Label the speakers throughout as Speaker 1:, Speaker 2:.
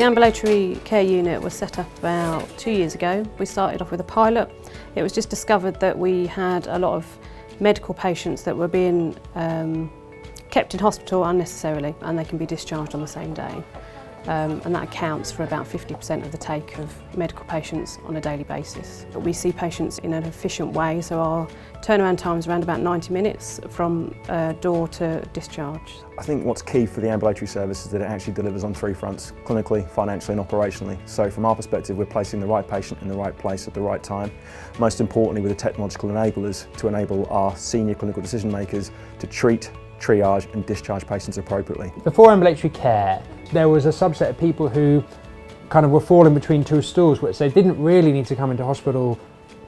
Speaker 1: The ambulatory care unit was set up about 2 years ago. We started off with a pilot. It was just discovered that we had a lot of medical patients that were being kept in hospital unnecessarily, and they can be discharged on the same day. And that accounts for about 50% of the take of medical patients on a daily basis. But we see patients in an efficient way, so our turnaround time is around about 90 minutes from door to discharge.
Speaker 2: I think what's key for the ambulatory service is that it actually delivers on 3 fronts: clinically, financially and operationally. So from our perspective, we're placing the right patient in the right place at the right time. Most importantly, with the technological enablers to enable our senior clinical decision makers to treat, triage and discharge patients appropriately.
Speaker 3: Before ambulatory care, there was a subset of people who kind of were falling between two stools, which they didn't really need to come into hospital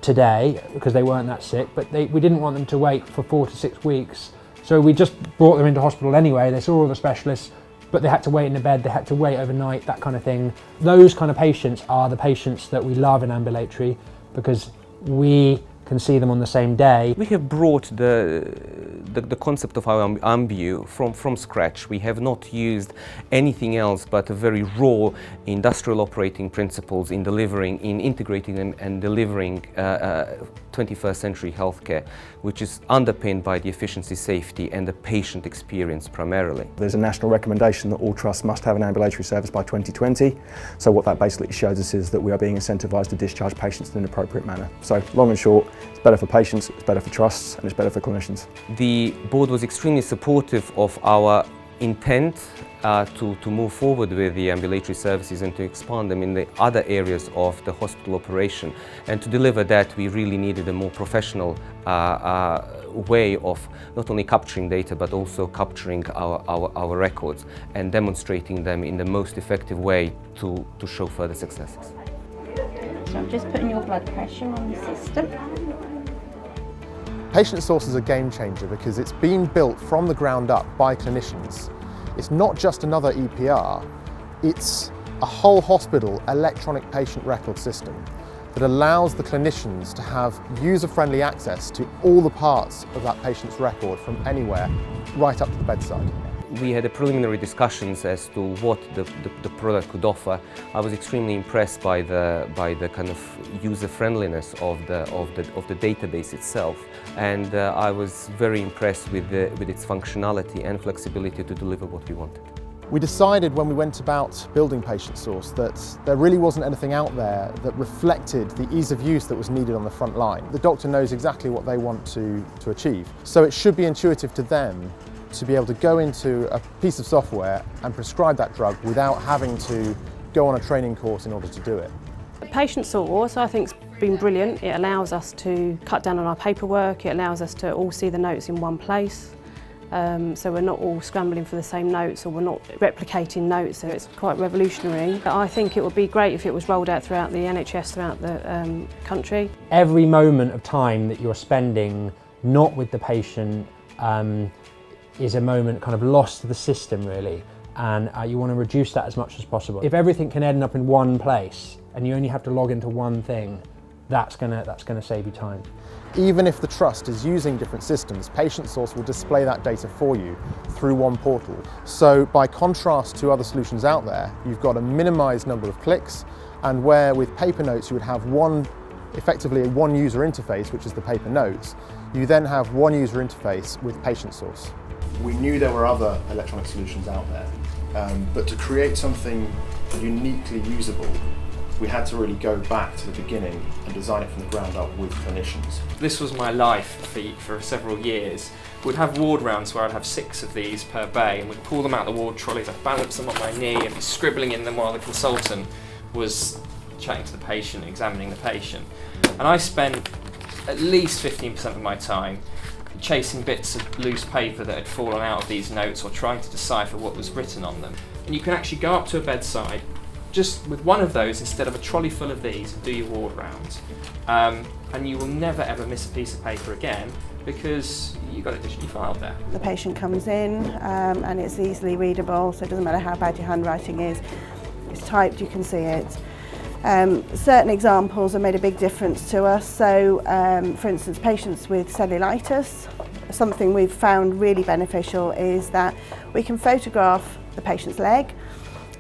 Speaker 3: today because they weren't that sick, but we didn't want them to wait for 4 to 6 weeks. So we just brought them into hospital anyway. They saw all the specialists, but they had to wait in the bed, they had to wait overnight, that kind of thing. Those kind of patients are the patients that we love in ambulatory because we can see them on the same day.
Speaker 4: We have brought the concept of our Ambu from scratch. We have not used anything else but a very raw industrial operating principles in integrating them and delivering 21st century healthcare, which is underpinned by the efficiency, safety and the patient experience primarily.
Speaker 2: There's a national recommendation that all trusts must have an ambulatory service by 2020. So what that basically shows us is that we are being incentivised to discharge patients in an appropriate manner. So long and short, it's better for patients, it's better for trusts and it's better for clinicians.
Speaker 4: The board was extremely supportive of our intent to move forward with the ambulatory services and to expand them in the other areas of the hospital operation. And to deliver that, we really needed a more professional way of not only capturing data but also capturing our records and demonstrating them in the most effective way to show further successes.
Speaker 5: So I'm just putting your blood pressure on the system.
Speaker 6: PatientSource is a game changer because it's been built from the ground up by clinicians. It's not just another EPR, it's a whole hospital electronic patient record system that allows the clinicians to have user-friendly access to all the parts of that patient's record from anywhere, right up to the bedside.
Speaker 4: We had a preliminary discussions as to what the product could offer. I was extremely impressed by the kind of user friendliness of the database itself, and I was very impressed with its functionality and flexibility to deliver what we wanted.
Speaker 6: We decided when we went about building PatientSource that there really wasn't anything out there that reflected the ease of use that was needed on the front line. The doctor knows exactly what they want to achieve, so it should be intuitive to them to be able to go into a piece of software and prescribe that drug without having to go on a training course in order to do it.
Speaker 1: PatientSource, I think, has been brilliant. It allows us to cut down on our paperwork, it allows us to all see the notes in one place. So we're not all scrambling for the same notes, or we're not replicating notes, so it's quite revolutionary. But I think it would be great if it was rolled out throughout the NHS, throughout the country.
Speaker 3: Every moment of time that you're spending not with the patient is a moment kind of lost to the system really, and you want to reduce that as much as possible. If everything can end up in one place and you only have to log into one thing, that's gonna save you time.
Speaker 6: Even if the trust is using different systems, PatientSource will display that data for you through one portal. So by contrast to other solutions out there, you've got a minimised number of clicks, and where with paper notes you would have effectively one user interface, which is the paper notes, you then have one user interface with PatientSource. We knew there were other electronic solutions out there, but to create something uniquely usable, we had to really go back to the beginning and design it from the ground up with clinicians.
Speaker 7: This was my life for several years. We'd have ward rounds where I'd have 6 of these per bay, and we'd pull them out of the ward trolleys, I'd balance them on my knee and be scribbling in them while the consultant was chatting to the patient, examining the patient. And I spent at least 15% of my time chasing bits of loose paper that had fallen out of these notes or trying to decipher what was written on them. And you can actually go up to a bedside just with one of those instead of a trolley full of these and do your ward rounds. And you will never ever miss a piece of paper again because you've got it digitally filed there.
Speaker 8: The patient comes in and it's easily readable, so it doesn't matter how bad your handwriting is. It's typed, you can see it. Certain examples have made a big difference to us. So, for instance, patients with cellulitis, something we've found really beneficial is that we can photograph the patient's leg,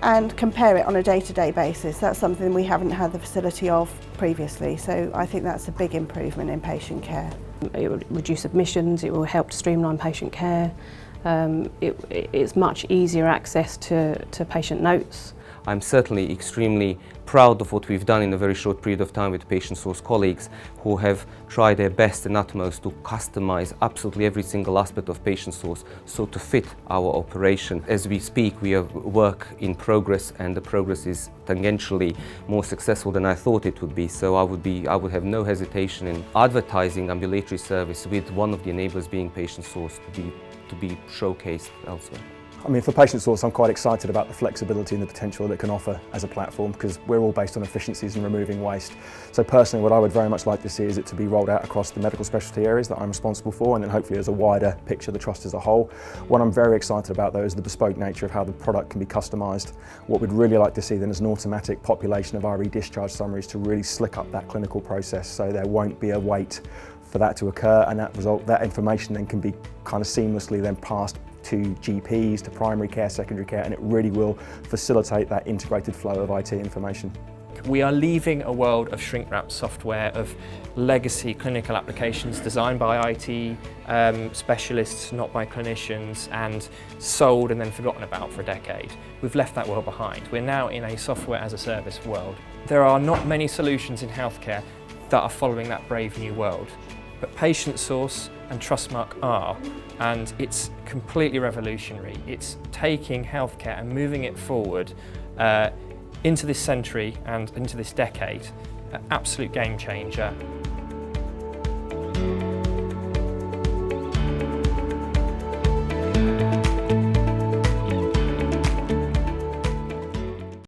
Speaker 8: and compare it on a day-to-day basis. That's something we haven't had the facility of previously, so I think that's a big improvement in patient care.
Speaker 1: It will reduce admissions, it will help to streamline patient care. It's much easier access to patient notes.
Speaker 4: I'm certainly extremely proud of what we've done in a very short period of time with PatientSource colleagues who have tried their best and utmost to customize absolutely every single aspect of PatientSource so to fit our operation. As we speak, we have work in progress, and the progress is tangentially more successful than I thought it would be. So I would have no hesitation in advertising ambulatory service with one of the enablers being PatientSource to be showcased elsewhere.
Speaker 2: I mean, for PatientSource, I'm quite excited about the flexibility and the potential that it can offer as a platform, because we're all based on efficiencies and removing waste. So personally, what I would very much like to see is it to be rolled out across the medical specialty areas that I'm responsible for, and then hopefully as a wider picture of the trust as a whole. What I'm very excited about though is the bespoke nature of how the product can be customised. What we'd really like to see then is an automatic population of RE discharge summaries to really slick up that clinical process, so there won't be a wait for that to occur, and that information then can be kind of seamlessly then passed to GPs, to primary care, secondary care, and it really will facilitate that integrated flow of IT information.
Speaker 7: We are leaving a world of shrink-wrap software, of legacy clinical applications designed by IT specialists, not by clinicians, and sold and then forgotten about for a decade. We've left that world behind. We're now in a software as a service world. There are not many solutions in healthcare that are following that brave new world, but PatientSource and Trustmark are, and it's completely revolutionary. It's taking healthcare and moving it forward into this century and into this decade, an absolute game changer.